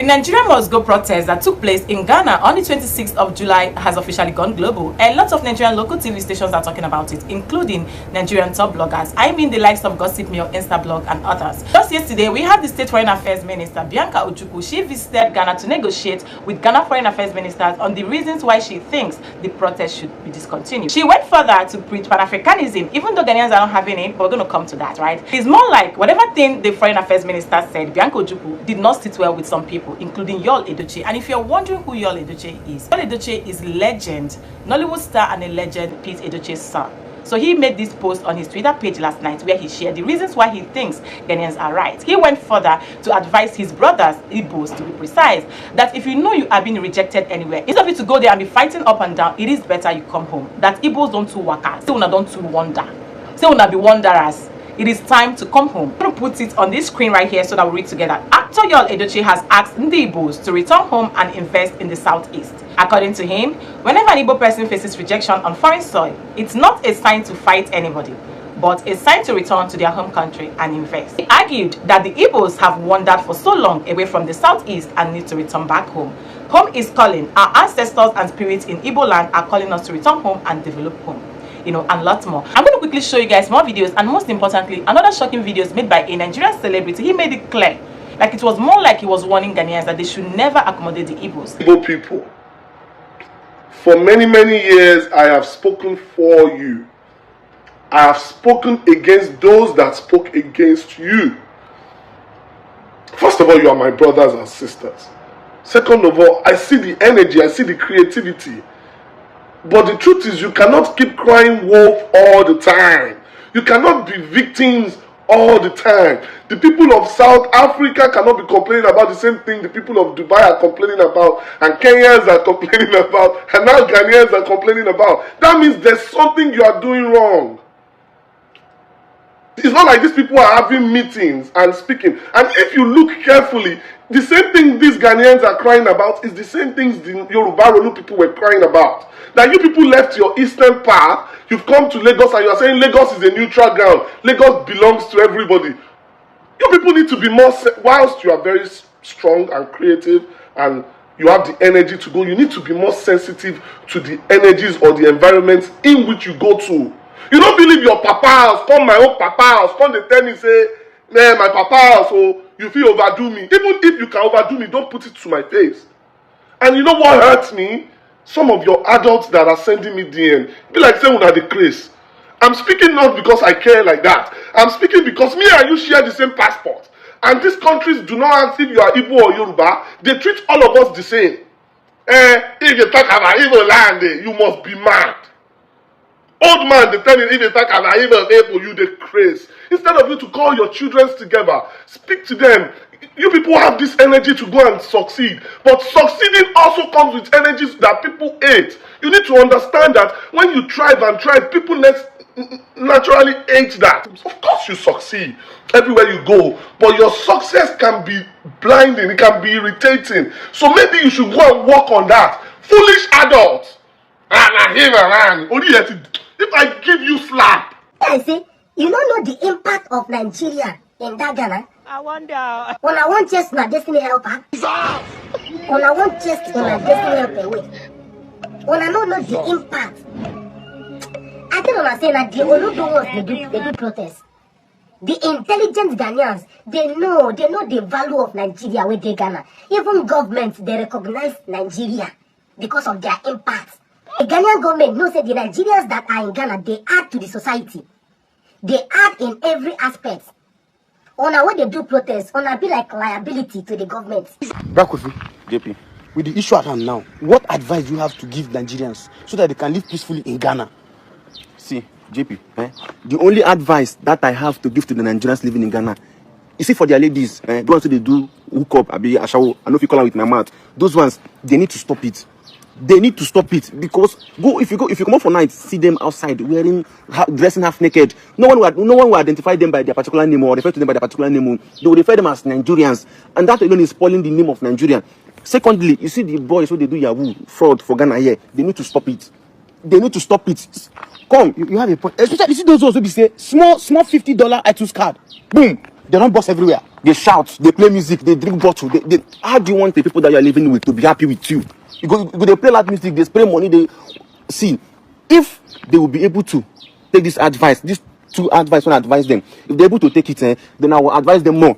The Nigeria Must Go protest that took place in Ghana on the 26th of July has officially gone global, and lots of Nigerian local TV stations are talking about it, including Nigerian top bloggers. I mean the likes of Gossip Mail, Instablog, and others. Just yesterday, we had the State Foreign Affairs Minister, Bianca Ojukwu. She visited Ghana to negotiate with Ghana Foreign Affairs Ministers on the reasons why she thinks the protest should be discontinued. She went further to preach Pan-Africanism, even though Ghanaians are not having it, but we're going to come to that, right? It's more like whatever thing the Foreign Affairs Minister said, Bianca Ojukwu did not sit well with some people, including Yul Edochie. And if you're wondering who Yul Edochie is legend, Nollywood star and a legend, Pete Edochie's son. So he made this post on his Twitter page last night where he shared the reasons why he thinks Ghanaians are right. He went further to advise his brothers, Igbos to be precise, that if you know you are being rejected anywhere, instead of you to go there and be fighting up and down, it is better you come home. That Igbos don't too waka, say una don't too wander, say una be wanderers. It is time to come home. I'm going to put it on this screen right here so that we read together. Actor Yul Edochie has asked Ndi Igbos to return home and invest in the southeast. According to him, whenever an Igbo person faces rejection on foreign soil, it's not a sign to fight anybody, but a sign to return to their home country and invest. He argued that the Igbos have wandered for so long away from the southeast and need to return back home. Home is calling. Our ancestors and spirits in Igbo land are calling us to return home and develop home. You know, and lots more. I'm going to quickly show you guys more videos, and most importantly, another shocking videos made by a Nigerian celebrity. He made it clear, like it was more like he was warning Ghanaians that they should never accommodate the Igbos. Igbo people, for many years I have spoken for you. I have spoken against those that spoke against you. First of all, you are my brothers and sisters. Second of all, I see the energy, I see the creativity. But the truth is, you cannot keep crying wolf all the time. You cannot be victims all the time. The people of South Africa cannot be complaining about the same thing the people of Dubai are complaining about, and Kenyans are complaining about, and now Ghanaians are complaining about. That means there's something you are doing wrong. It's not like these people are having meetings and speaking. And if you look carefully, the same thing these Ghanaians are crying about is the same things the Yoruba Rolu people were crying about. That you people left your eastern path, you've come to Lagos and you are saying Lagos is a neutral ground. Lagos belongs to everybody. You people need to be more, whilst you are very strong and creative and you have the energy to go, you need to be more sensitive to the energies or the environments in which you go to. You don't believe your papa house, come my own papa house, come they tell me say, man, my papa house, so you feel overdo me. Even if you can overdo me, don't put it to my face. And you know what hurts me? Some of your adults that are sending me DM, be like saying una the craze. I'm speaking not because I care like that. I'm speaking because me and you share the same passport. And these countries do not ask if you are Igbo or Yoruba. They treat all of us the same. If you talk about Igbo land, you must be mad. Old man, they tell you, if you talk about Igbo, you the craze. Instead of you to call your children together, speak to them. You people have this energy to go and succeed. But succeeding also comes with energies that people hate. You need to understand that when you thrive and thrive, people naturally hate that. Of course you succeed everywhere you go, but your success can be blinding, it can be irritating. So maybe you should go and work on that. Foolish adults. If I give you slap. I say, you don't know the impact of Nigeria in that Ghana. I wonder. When I want just my destiny helper. When I want just my destiny helper away. When I don't know the impact. I don't understand that the only ones they do protest. The intelligent Ghanaians, they know the value of Nigeria where they Ghana. Even governments, they recognize Nigeria because of their impact. The Ghanaian government knows that the Nigerians that are in Ghana, they add to the society. They add in every aspect. On when they do protests, on be like liability to the government. Brakofi, JP, with the issue at hand now, what advice do you have to give Nigerians so that they can live peacefully in Ghana? See, JP, the only advice that I have to give to the Nigerians living in Ghana, you see, for their ladies, the ones they do hook up, I know if you call them with my mouth, those ones, they need to stop it. They need to stop it, because if you come out for night, see them outside dressing half naked. No one will identify them by their particular name or refer to them by their particular name. They will refer them as Nigerians, and that alone is spoiling the name of Nigeria. Secondly, you see the boys who they do Yahoo fraud for Ghana here. They need to stop it. They need to stop it. Come, you have a point. Especially you see those who be say small $50 iTunes card. Boom. They don't boss everywhere. They shout, they play music, they drink bottle. How do you want the people that you are living with to be happy with you? They play loud music, they spray money. They see if they will be able to take this advice, these two advice when I advise them. If they're able to take it, then I will advise them more.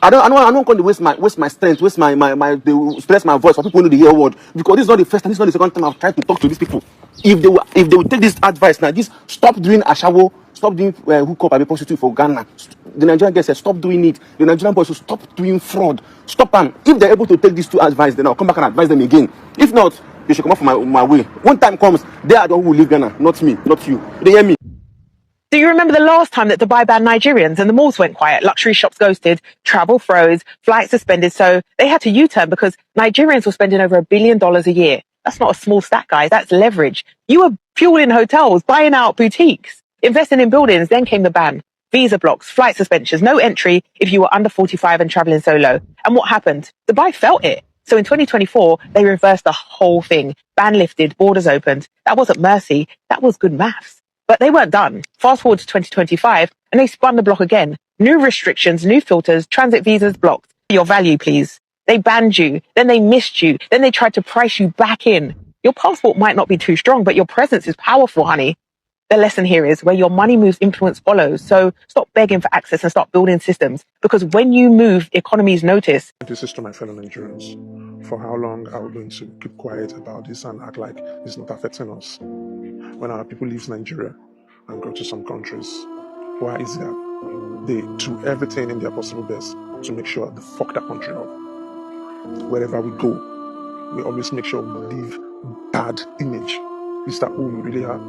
I don't want to waste my strength, waste they will stress my voice for people who know the hear word, because this is not the first time, this is not the second time I've tried to talk to these people. If they will take this advice now, this stop doing ashawo, stop doing hookup and prostitute for Ghana. The Nigerian girls said stop doing it. The Nigerian boys should stop doing fraud. Stop them. If they're able to take these two advice, then I'll come back and advise them again. If not, they should come up from my way. When time comes, they are the one who will leave Ghana, not me, not you. They hear me? Do you remember the last time that Dubai banned Nigerians and the malls went quiet? Luxury shops ghosted, travel froze, flights suspended. So they had to U-turn because Nigerians were spending over $1 billion a year. That's not a small stat, guys. That's leverage. You were fueling hotels, buying out boutiques, investing in buildings. Then came the ban. Visa blocks, flight suspensions, no entry if you were under 45 and traveling solo. And what happened? Dubai felt it. So in 2024, they reversed the whole thing. Ban lifted, borders opened. That wasn't mercy. That was good maths. But they weren't done. Fast forward to 2025, and they spun the block again. New restrictions, new filters, transit visas blocked. Your value, please. They banned you, then they missed you, then they tried to price you back in. Your passport might not be too strong, but your presence is powerful, honey. The lesson here is where your money moves, influence follows. So stop begging for access and start building systems. Because when you move, economies notice. This is to my fellow Nigerians. For how long are we going to keep quiet about this and act like it's not affecting us? When our people leave Nigeria and go to some countries, why is that? They do everything in their possible best to make sure they fuck that country up. Wherever we go, we always make sure we leave bad image. Is that who we really are?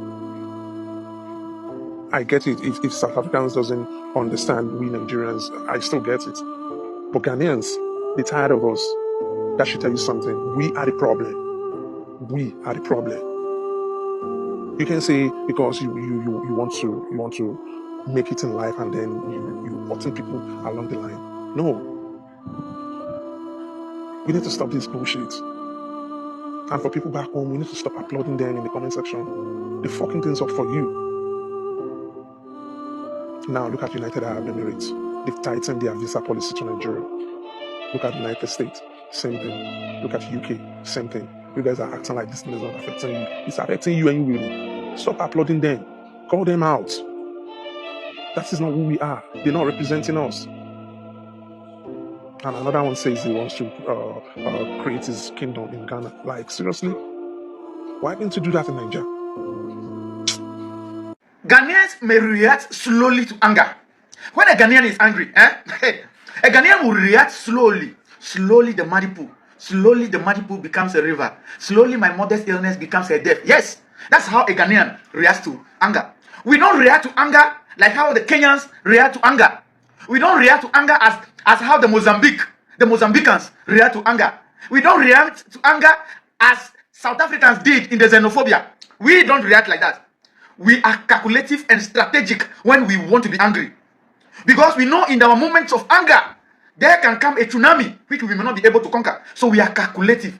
I get it. If South Africans doesn't understand we Nigerians, I still get it. But Ghanaians, they're tired of us. That should tell you something. We are the problem. We are the problem. You can say because you want to make it in life and then you button people along the line. No. We need to stop this bullshit. And for people back home, we need to stop applauding them in the comment section. They're fucking things up for you. Now look at United Arab Emirates. They've tightened their visa policy to Nigeria. Look at the United States, same thing. Look at UK, same thing. You guys are acting like this thing is not affecting you. It's affecting you anyway. Stop applauding them. Call them out. That is not who we are. They're not representing us. And another one says he wants to create his kingdom in Ghana. Like, seriously? Why didn't you do that in Nigeria? Ghanaians may react slowly to anger. When a Ghanaian is angry, a Ghanaian will react slowly. Slowly the muddy pool. Slowly the muddy pool becomes a river. Slowly my mother's illness becomes a death. Yes, that's how a Ghanaian reacts to anger. We don't react to anger like how the Kenyans react to anger. We don't react to anger as how the Mozambicans react to anger. We don't react to anger as South Africans did in the xenophobia. We don't react like that. We are calculative and strategic when we want to be angry. Because we know in our moments of anger, there can come a tsunami which we may not be able to conquer. So we are calculative.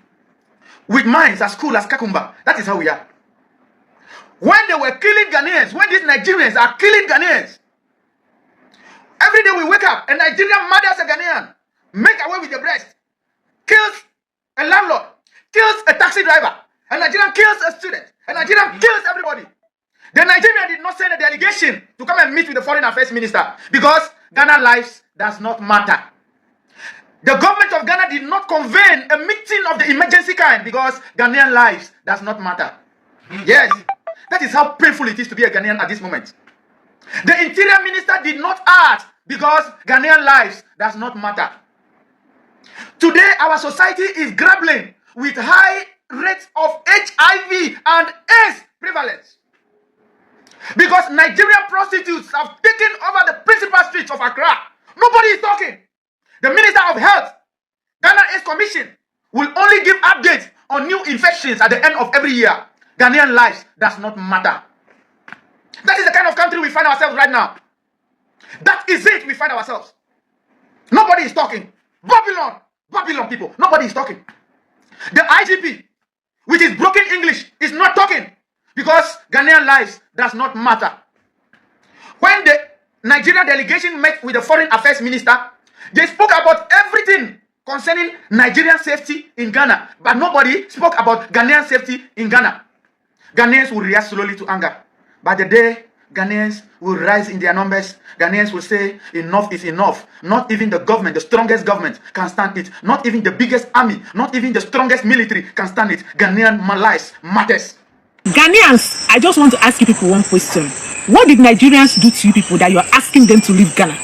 With minds as cool as Kakumba. That is how we are. When they were killing Ghanaians, when these Nigerians are killing Ghanaians, every day we wake up, a Nigerian murders a Ghanaian, make away with the breast, kills a landlord, kills a taxi driver, a Nigerian kills a student, a Nigerian kills everybody. The Nigerian did not send a delegation to come and meet with the foreign affairs minister because Ghana lives does not matter. The government of Ghana did not convene a meeting of the emergency kind because Ghanaian lives does not matter. Yes, that is how painful it is to be a Ghanaian at this moment. The interior minister did not act because Ghanaian lives does not matter. Today, our society is grappling with high rates of HIV and AIDS prevalence. Because Nigerian prostitutes have taken over the principal streets of Accra. Nobody is talking. The Minister of Health, Ghana AIDS Commission, will only give updates on new infections at the end of every year. Ghanaian lives does not matter. That is the kind of country we find ourselves right now. That is it we find ourselves. Nobody is talking. Babylon people, nobody is talking. The IGP, which is broken English, is not talking because Ghanaian lives does not matter. When the Nigerian delegation met with the foreign affairs minister. They spoke about everything concerning Nigerian safety in Ghana, but nobody spoke about Ghanaian safety in Ghana. Ghanaians will react slowly to anger. By the day, Ghanaians will rise in their numbers. Ghanaians will say enough is enough. Not even the government, the strongest government, can stand it. Not even the biggest army, not even the strongest military can stand it. Ghanaian lives matters. Ghanaians, I just want to ask you people one question. What did Nigerians do to you people that you are asking them to leave Ghana?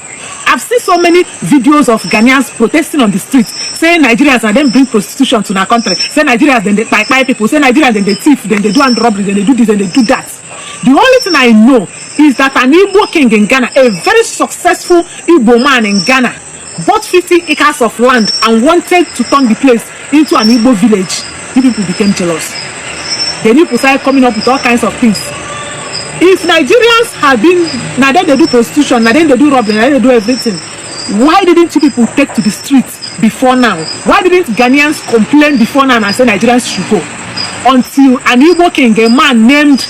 I've seen so many videos of Ghanaians protesting on the streets, saying Nigerians and then bring prostitution to our country. Say Nigerians, then they buy people. Say Nigerians, then they thief, then they do armed robbery, then they do this, then they do that. The only thing I know is that an Igbo king in Ghana, a very successful Igbo man in Ghana, bought 50 acres of land and wanted to turn the place into an Igbo village. You people became jealous. Then people started coming up with all kinds of things. If Nigerians had been, now then they do prostitution, now then they do robbery, now then they do everything, why didn't you people take to the streets before now? Why didn't Ghanaians complain before now and say Nigerians should go? Until an Igbo king, a man named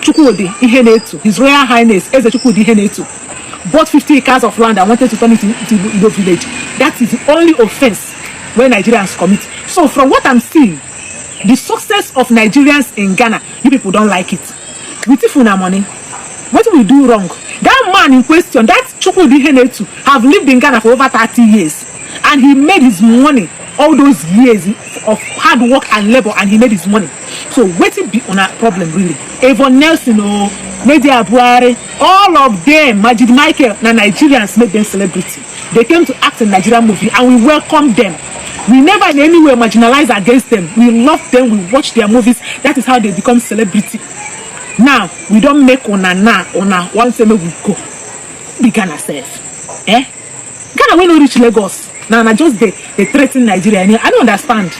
Chukwudi Ihenetu, His Royal Highness Eze Chukwudi Ihenetu, bought 50 acres of land and wanted to turn it into Igbo village. That is the only offense where Nigerians commit. So from what I'm seeing, the success of Nigerians in Ghana, you people don't like it. With Ifuna money, what do we do wrong? That man in question, that Chukwudi Ihenetu, have lived in Ghana for over 30 years. And he made his money all those years of hard work and labor, and he made his money. So what will be on a problem really? Avon Nelson or Media Buhari, all of them, Majid Michael, and Nigerians made them celebrity. They came to act in Nigerian movie and we welcome them. We never in any way marginalize against them. We love them, we watch their movies. That is how they become celebrity. Now, we don't make on one same we go. Be Ghana safe. Ghana will not reach Lagos. Now, just they threaten Nigeria. I don't understand.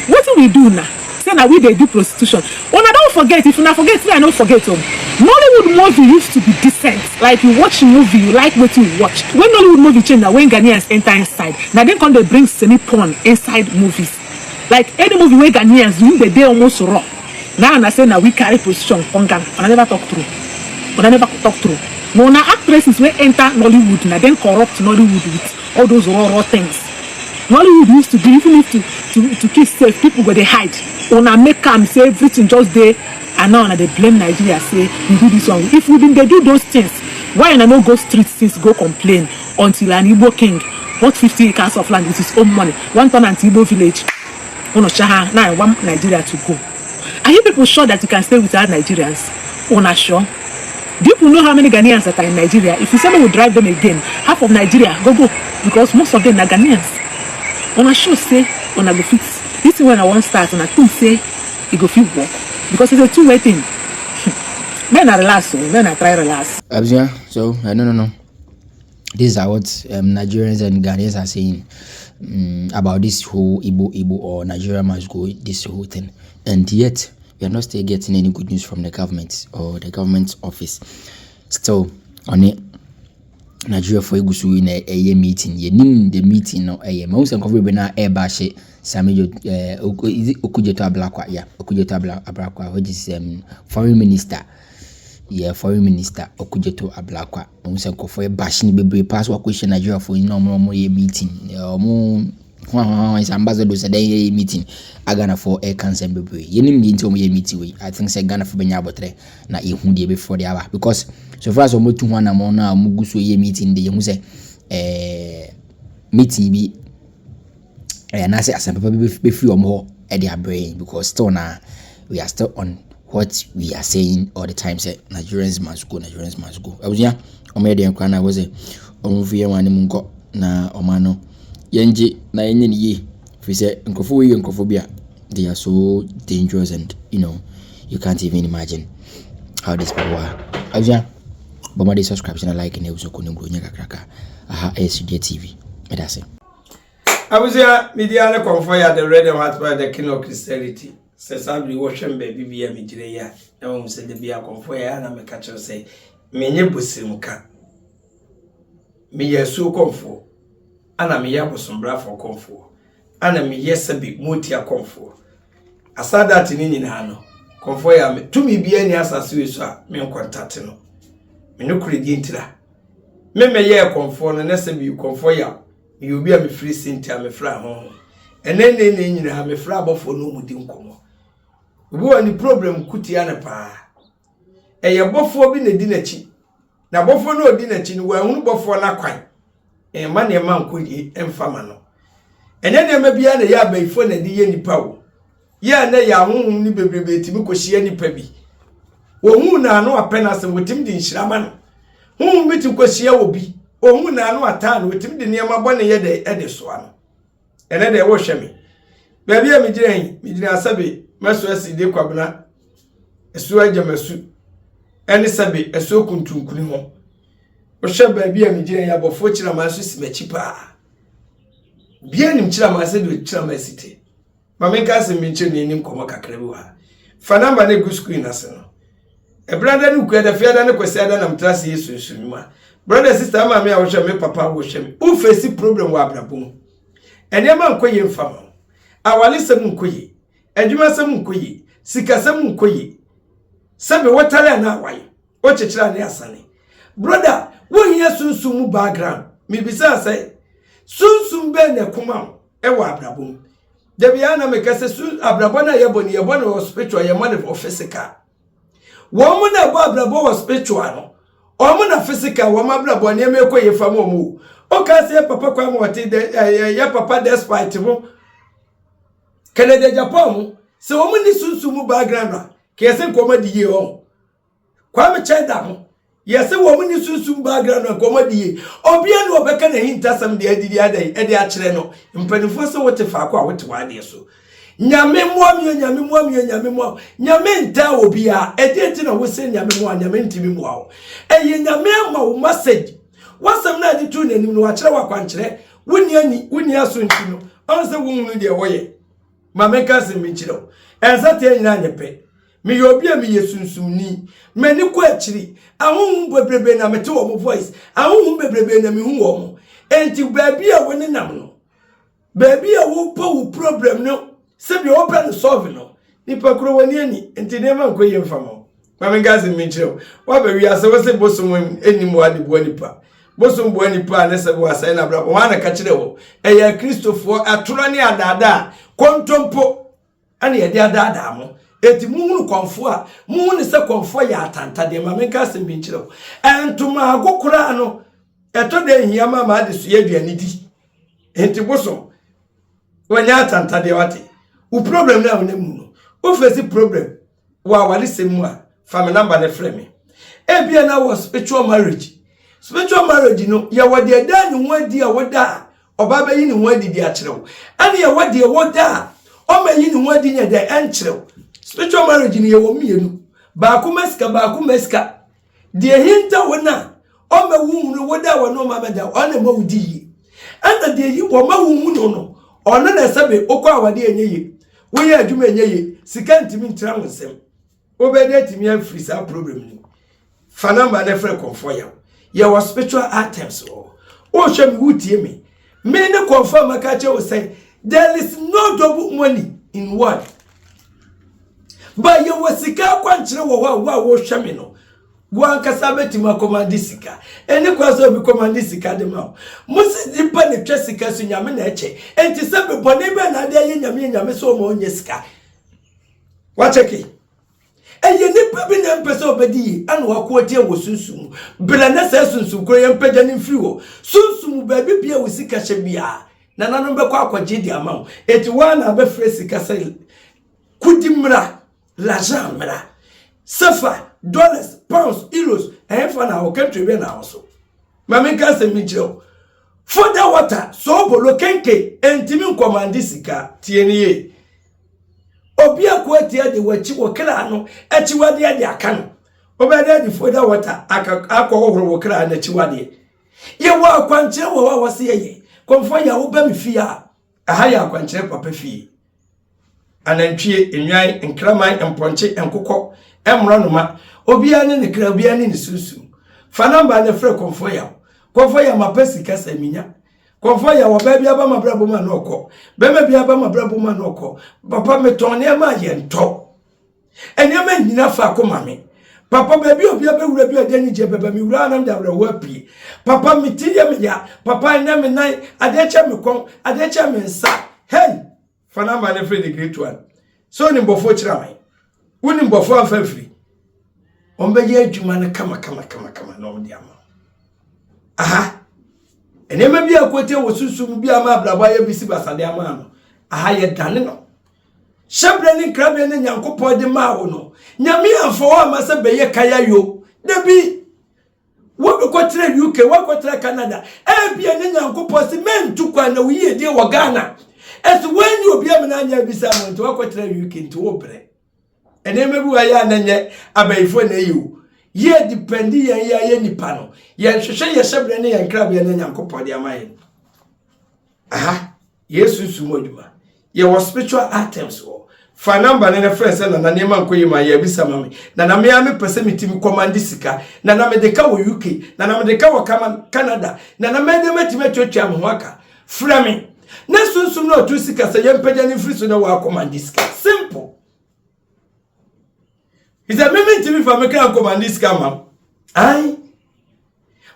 What do we do now? Say now we they do prostitution. When I don't forget, if you not forget, I don't forget. Nollywood movie used to be decent. Like you watch a movie, you like what you watch. When Nollywood movie change, now when Ghanaians enter inside, now then come they bring semi-porn inside movies. Like any movie where Ghanaians do, they almost raw. Now I say now we carry position on Ghana, and I never talk through. No, now actresses will enter Nollywood, now then corrupt Nollywood with all those raw things. Nollywood used to be, even if to keep safe, people go they hide. Una make them say everything just there, and now they blame Nigeria, say we do this one. If we didn't they do those things, why not go street since go complain until an Igbo king bought 50 acres of land with his own money, one turn anti Igbo village. Now I want Nigeria to go. Are you people sure that you can stay without Nigerians? Una sure? Do you know how many Ghanaians that are in Nigeria? If you say we will drive them again, half of Nigeria go, because most of them are Ghanaians. Una sure say una go fit. This is when I want to start, and I think say it go fit work, because it's a two-way thing. Men are relax, men are try relax. So no. This is what Nigerians and Ghanaians are saying about this whole Igbo or Nigeria must go, this whole thing. And yet, we are not still getting any good news from the government or the government office. Still, on it, Nigeria for Igusu in a meeting. You need the meeting no a most and cover na air bashe Samuel Okujeto Ablakwa, which is foreign minister. Yeah, foreign minister Okujeto Ablakwa. Most and cover bashing baby pass what question Nigeria for normal meeting. His ambassador said a meeting Ghana for air cancer baby. You need into me meeting. I think say Ghana for Benyabotre na ihundi before the hour, because so far as we to one among now Mugusu ye meeting the you say meeting be and I say as people be free or more at their brain, because still now we are still on what we are saying all the time. Say Nigerians must go. I was here on my day I was a mungo na omano yenji na yenye ye. If we say nkofobia, they are so dangerous, and you can't even imagine how these people are. I was here. Bomba subscription and like and also kunimbu nyaka kraka. Aha SUD TV. That's it. Abusia media na convoy the red and white by the king of Christianity. Says I be watching baby be a mijire. Na say the be a convoy na me catch say menye busimka. Me yesu konfo. Ana me yabosombra for konfo. Ana me yesabi motia konfo. Asada that ni nyina no. Convoy am to me be any asase so a me contact no. me no kure di ntira me ye konfo no na se bi konfo ya me obi a me free Cynthia me fra ho ene nyina ha me fra abofo no mu di nkomo obi wani problem kutia na pa eye bofo bi na di na chi na bofo no di na chi no wa hunu bofo na kwan ma ne ma nkoyi emfama no ene ma bia na ya baifo na di ye nipa wo ya na ya honhum ni bebrebe timi kohia nipa bi wo hu na no apena se wotim di nhirama no honhum bi ti kohia wo bi o hu na no ata no wotim di niam abone ye de so ano ene de wo hweme ba bia mi gire asabe maso aside kwabna esu agamasu ene sabe esu kuntunkuni ho wo hwe ba bia mi gire ya bofo kira maso simachi pa bia nim kira maso de kira masite Mamenka se minche ni nim komo kakra bi wa. Fa number na gu screen ase no. E brother ni ku da fiada na kwesi ada na mtrase Yesu nsunuma. Brother sister ma me a wo hwe me papa wo hwe me. U face problem wa abrabom. Ene ma nkoye mfama. Awale sem nkoye. Adwuma sem nkoye. Sika sem nkoye. Sebe wotare na awaye. O chechira na asane. Brother, wo hia sunsumu background. Mi bisa say sunsum be na kuma e wa abrabom. Debiana mekase su abrabona yeboni yebona spiritual yemane of physical. Woman na bo abrabo was spiritual no. Omo na physical wo mabrabona yemeko yefamo mu. O ka se papa kwa mo wote ya papa despite mo. Kene de Japan mo se wo ni sunsumu background na. Ke se nkoma di ye o. Kwa me cheda mo. Yese wo ni sunsumu background na nkoma di ye. Obia no obeka na hintasam de adidi adai e de a kire no. Mpanifo se wote fa kwa wote wade so. Nyame mo nyame nta obi a edenti na wo se nyame ntimi mo awo. Eye nyame ama wo message. Wasam na di tu nanim no wa kire wa kwankire. Wuni aso nti no. Onse wo hunu de woye. Mamenka se mi kire o. Ensa te nyina nyepe. Me yobi a me yesunsumni. Meni ko akiri. Ahun bebrebe na mete wo mo voice. Ahun bebrebe na me hu wo mo. Enti baabi a woni nam no. Baabi a wo pa wo problem no. Se bi wo pa no solve no. Nipa kro woni ani. Enti nema nkoye mfamo. Mamenka se mi kire o. Wa ba wi ase wo se bosom enim wa de bo nipa. Bosom bo nipa na se bo asai na bra. Wa na ka kire wo. Eya Kristofo atoro ne adada. Kontompo ana ye de adada mo. Eti muhunu konfo a muhunu se konfo ya atanta de mamenka se mi kire o. Entuma agokura no. Eto de hiyama ma de so yaduani di. Enti bosom wanya atanta de wate. U problem na wonam no. O face problem wa wale semu a family number ne frɛ me. Ebia na was spiritual marriage. Spiritual marriage no ya wode eda ni ho adi a woda oba ba yi ni ho adi di a kyerɛw. Ane ya wode woda o ma yi ni ho adi nya de enkyerɛw. Spiritual marriage ni ye wo mienu. Ba ku meska. De hinta wona o ma wu no woda wono ma meda o na ma wudi yi. Anda de yi wo ma wu no. Ono na sebe okwa awade enye wo ye adwuma enye sika ntimi ntira wonsem obede atimi afiri sa problem ni fa number na frɛ confirm ya ye was spiritual items o hwɛ mi wutie me ne confirm aka che o say there is no double money in what but ye was sika kwankyere wo wo hwɛ me no Gwan kasabeti makomandi sika. Eni kwa so bi komandi sika de ma. Musi dipa ne twa sika so nyame na eche. Enti se be bone be na de ye nyame so ma onye sika. Wa cheki. Eye nipa bi na mpese obedi anu akwo tie wo sunsum. Bela na se sunsum kro ye mpagya ni mfiri wo. Sunsum ba bi bia wo sika hye bia. Na nanom be kwa akwaje di ama. Eti wa na be fre sika se kudimra l'argent mra. Safa dollars, pounds, euros, and for our country we now also. Mamenka se mi kire. For the water, so bolo kenke, entimin commandi sika, tienie. Obi akwatia de wachi wokra no, achiwade ade aka no. Obede de for the water, akọ ohoro wokra na achiwade. Ye wa akwanche wo wase ye. Komfo ya wo ba mi fia. Aha ya akwanche papa fie. Anantwie, enwan, nkraman, emponche, enkokọ, emronoma. Obia ne kra obia ne susu fa number ne frɛ konfo ya mapesi kasa minya konfo ya wo ba bia ba mabrabo ma no kɔ be ma bia ba mabrabo ma no kɔ papa meton ne ma ye nto ene ma nyina fa ko mame Papa baby obi abewura bi adani je baba mi wura nam da wura wapi. Papa mitiye me ya. Papa na me nan adecha me kon, adecha me nsa. Hey, fana ma ne free the great one. So ni mbofo kira man. Woni mbofo afa free. Ombe ye adwuma ne kama no ndi ama. Aha. Enema bi akote wosusum bi ama abraba ya bisi basade ama no. Aha ye dane no. Shebre ni krabye ne Nyankopon de ma wo no. Nyame amfo ama se beye kaya yo. Debi wo kotre UK, wo kotre Canada. Bia ne Nyankopon se mentu kwa na wiye de wo Ghana. Esu wenyi obi amena anya bisa mo nti wo kotre UK nti wo bre. Enema bi wa ya nanye abayifo na yiwo. Ye dependi ye nipa no. Ye hwehwe ye shebre ne krabye ne Nyankopon de ama ye. Aha, Yesu sumoduma. Ye was spiritual items wo. Fa number ne friends na na nema nkoyi ma ye bisa mami. Na na me ame pese mitimi command sika. Na na me de ka wo UK, na na me de ka wo Canada. Na na me de metime twetwa mo aka. Fra me. Na sunsum na otu sika se ye mpagya ni free so na wa command sika. Simple. Is a me mitimi fa me ka command sika ma. Ai.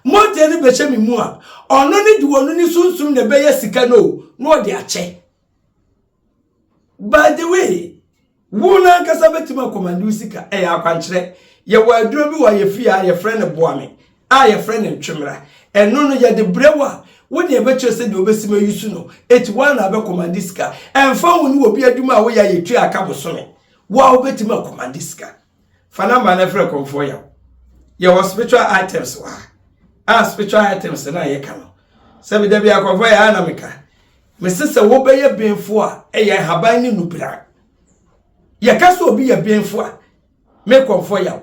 Mo de ni be che mi mu a. Ono ni di wonu ni sunsum na be ye sika no. No de ache. By the way, wona kasa betima komandi usika akwankyere ye waduro bi wa ye fia ye friend boame ye friend ntwemra eno no ye de brewa woni e beche se de obesima yusu no 81 na be komandi sika emfa woni obi aduma wo ya ye twa aka bosome wa obetima komandi sika fana ma na frɛ komfo ya ye was spiritual items wa spiritual items na ye ka no se bi da bi akomfo ya na meka mesese wo be ye benfo a ye haban ni nupira ye kaso obi ye benfo a me komfo ya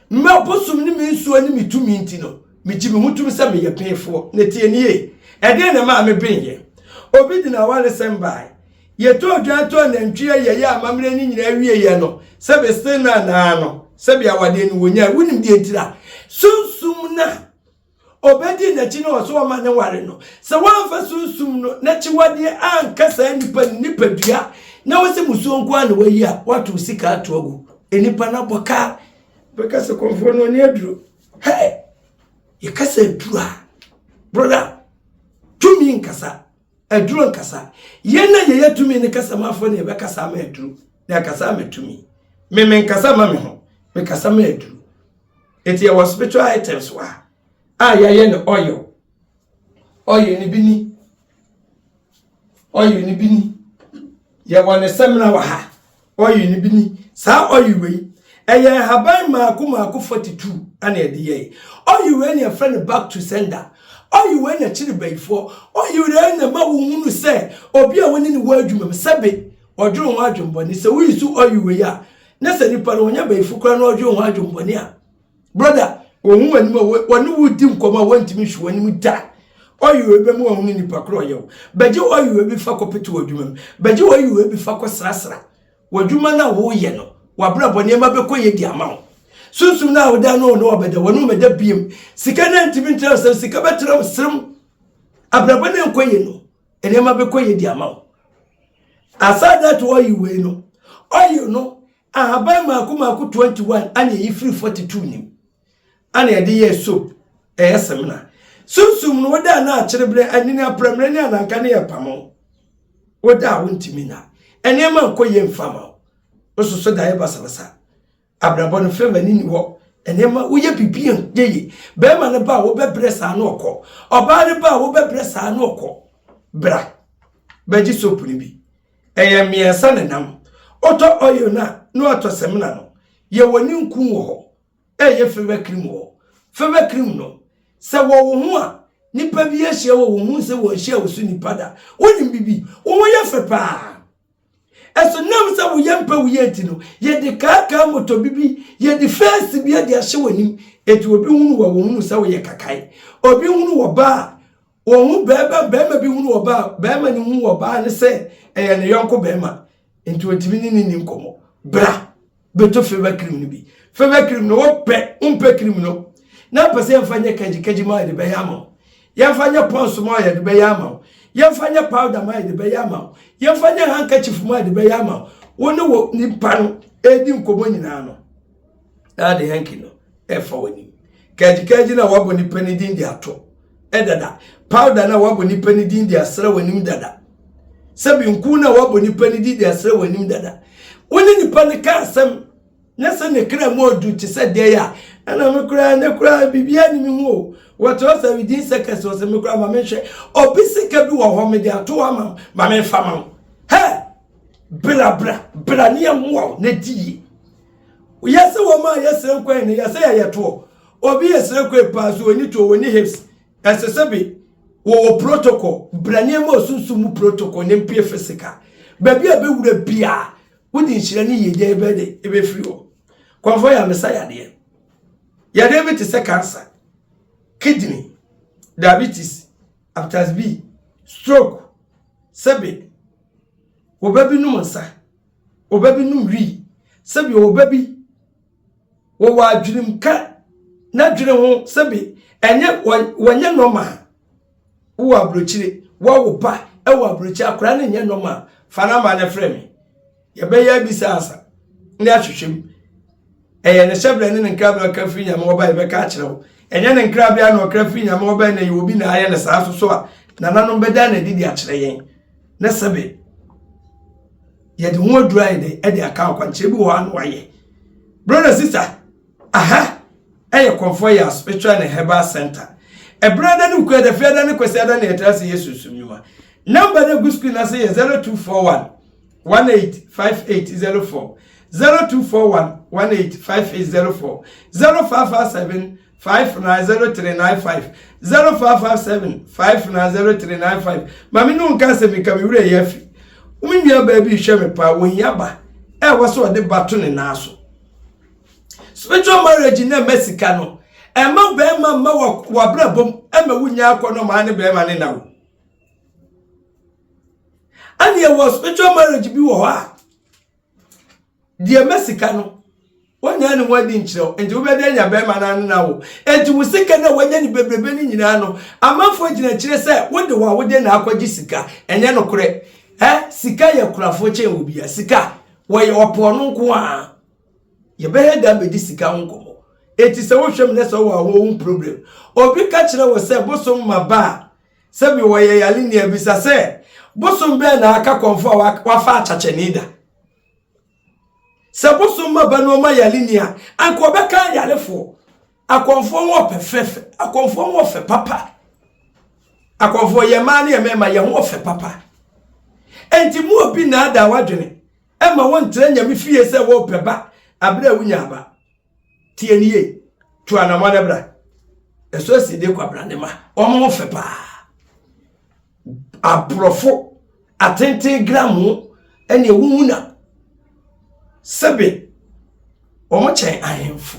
me bosum ni me nsuo ni mitumi ntino me ji me hutumi se me ye benfo na tie ni e de na ma me benye obi di na wale sembai ye to dwanto na ntwe ye amamre ni nyina wie ye no se be sena na no se bia wade ni wonya wunim de ntira sunsum na obedi na chi no so ma ne ware no se wanfa sunsum no na chi wade ankasa nipa dua na wose musuo nko ana wayi a watu sika atogu enipa na boka beka se konfo no ne aduro hey ye kasa adura brother tumi nkasa aduro nkasa ye na ye tumi ne kasa mafo ne be kasa ma aduro na kasa ma tumi me nkasa ma me ho me kasa ma aduro eti ye was spiritual items wa ya no oil ni bini ya wane semna wa ha oil ni bini sa oil we eye haban maako 42 ana ede ye oil we na friend back to sender oil we na chiri bayfo oil we na ma wunu se obi a woni ni wadwuma sebe odworo ho adwomboni se we su oil we ya na se nipa no nya bayfo kra na odworo ho adwomboni a brother ohun wani ma wani wudi nkoma wantimi hwe wani mu da oyiwe be mu ohun ni pakro yew beje oyiwe bi fa kopetu wadwuma beje oyiwe bi fa kosrasra wadwuma na wo ye no wabra bone ma be koye di ama sunsum na woda no no obeda wonu meda biem sika na ntimi ntra sika betra srem abraba na koye no ene ma be koye di ama asada to oyiwe no oyi no ahaban maako 21 anya yi free 42 nim ana yede ye soap semna sunsum no woda na acherebre anini apramre ni ananka ne yepamo woda wontimi na enema nkoye mfama ososo da ye basabasa abrabo no fema ni wo enema woye bibien yeye be ma ne ba wo bebre sa na okọ oba ne ba wo bebre sa na okọ bra beji soap ni bi miensa ne nam oto oyo na no ato semna no ye woni nku wo ho febe cream no se wo hu a nipa bi ehia wo hu se wo ehia wo su nipa da woni bibi wo ye fe pa eso nam se wo yempa wo yenti no ye de kaka moto bibi ye de face bi de ahye wanim etu obi hu wo hu se wo ye kakai obi hu wo ba wo hu beba bi hu wo ba bema ni hu wo ba ne se ne yonko bema entu otimi ni nkomo bra beto febe cream ni bi febe cream no umpe cream no na pese yamfanya kaji ma de bayama yamfanya ponso ma de bayama yamfanya powder ma de bayama yamfanya handkerchief ma de bayama woni wo nipa no edi nkomo nyina no na de hanky no e fa wani kaji na wabo ni pani din di ato e dada powder na wabo ni pani din di asra wani dada sabi nku na wabo ni pani din di asra wani dada woni ni pani ka asem na se ne kra mo du ti se de ya ana me kra bibia ni mi hu what was within seconds was me kra ma me hwe obisika bi wo ho me de ato ama ma me fa ma he bra ni amwo na di yese wo ma yese nkwan ni yese ya yeto obi yese nkwan pa so oni to oni hips esesebe wo protocol bra ni mo sunsumu protocol ne mpie physical ba bia be wura bia wodi nhire ni yede ebe free o konfo ya mesaya de ya de be te cancer kidney diabetes hepatitis B stroke sebe obabi num nsa obabi num wi sebe obabi wo wa adwirim ka na dwire ho sebe enye wonye normal wo abrochire wo ba e wo abrochi akora na enye normal fana ma na frame ye be ya bisasa ni ahwehwem eye ne shebre ne nkrabra ka fi nyama wo ba ye be ka kire wo enye ne nkrabra na okra fi nyama wo ba na ye obi na aye ne saa so a na nanom be da na didi a kire yen na sebe ye de ho dry de e de aka kwanche bi wo anu aye brother sister aha eye konfo ya spiritual and herbal center e brother ni ku de fiada ni kwesi ada na etrase yesu nyuma number na go screen na say 0241 185804 0241 185804 0557 590395 0557 590395 mami no nka se mi ka mi wure yafi unya ba bi hwe me pa wohia ba e wo so de bato ne naso spiritual marriage na mesika no e ma be ma wa bra bom e ma wunya akono ma ne be ma ne nawo ani e wo spiritual marriage bi wo ha die mesika no wonya ne wadi nkyerɛ enti wo be de nya be ma na ne nawo enti wo sika na wonya ne bebrebe ni nyina no amafo gina kyerɛ sɛ wo de wa wo de na akɔgi sika enye no kore sika ye kurafo chen obi sika wo ye opo no nko a ye be heda be di sika nkomo eti se wo hwem ne se wo ho problem obi ka kire wo se bosom maba se bi wo ye yale ni abisa se bosom be na aka konfo wa fa achache ni da se bosom maba no ma yale ni a anko be ka yalefo akonfo wo pefefe akonfo wo fe papa akonfo ye ma na ye mema ye ho fe papa enti mu obi na ada wadwene ema won tra nyame fie se wo peba abra wunya ba tie niye tu anamada bra eso si de kwabra ne ma omo fe pa abrofo atente gramu ene wuna sebe omo chen ahemfu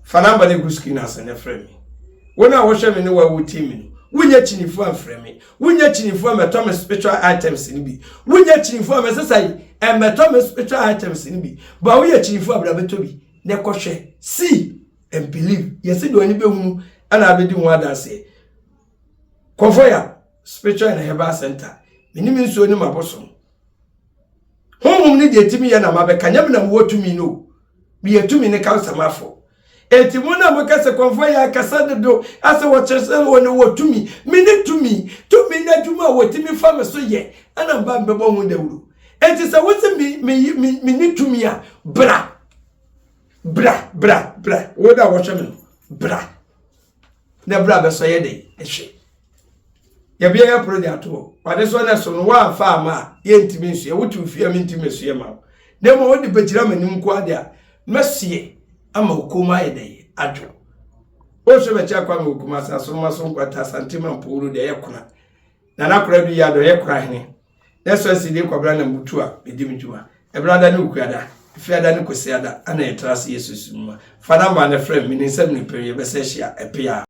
fanamba ne guski na se ne frame wona wo hwe me ne wa wuti mi wunya chinifu amfreme wunya chinifu ametom spiritual items ni bi wunya chinifu amesesai emetom spiritual items ni bi ba wunya chinifu abrabeto bi ne kohwe see and believe yesi do ani behunu ana abedi ho adanse konfoya spiritual and herbal center minimi nso ni maboso honhom ni de timi ya na mabeka nyam na wotumi no bi yetumi ne kansa mafo eti muna mukase konfo ya kasade do ase wo chese woni wotumi mini tumi na djuma wotimi fama so ye ana mba mbebo hu dawuru eti se wosi mini tumi ya bra woda wo hweme bra na bra be so ye de ehwe ya bia ya pro de ato wade so na so no wa fa ma ye ntimi nsu ye wotu fia mi ntimi nsu ye ma na mo wodi begira manim ko ade a mesie ama hukuma yede adwo o so be cha kwa hukuma sa so ma so kwata santima mpuru de yekuna na nakora du ya do yekura hene eso si de kwabra na mutu a edim djuma e brada ne ukuada fiada ne kosiada ana yetrase yesus mu fa na ma na frame mi ni nsem ne pere be se hia epia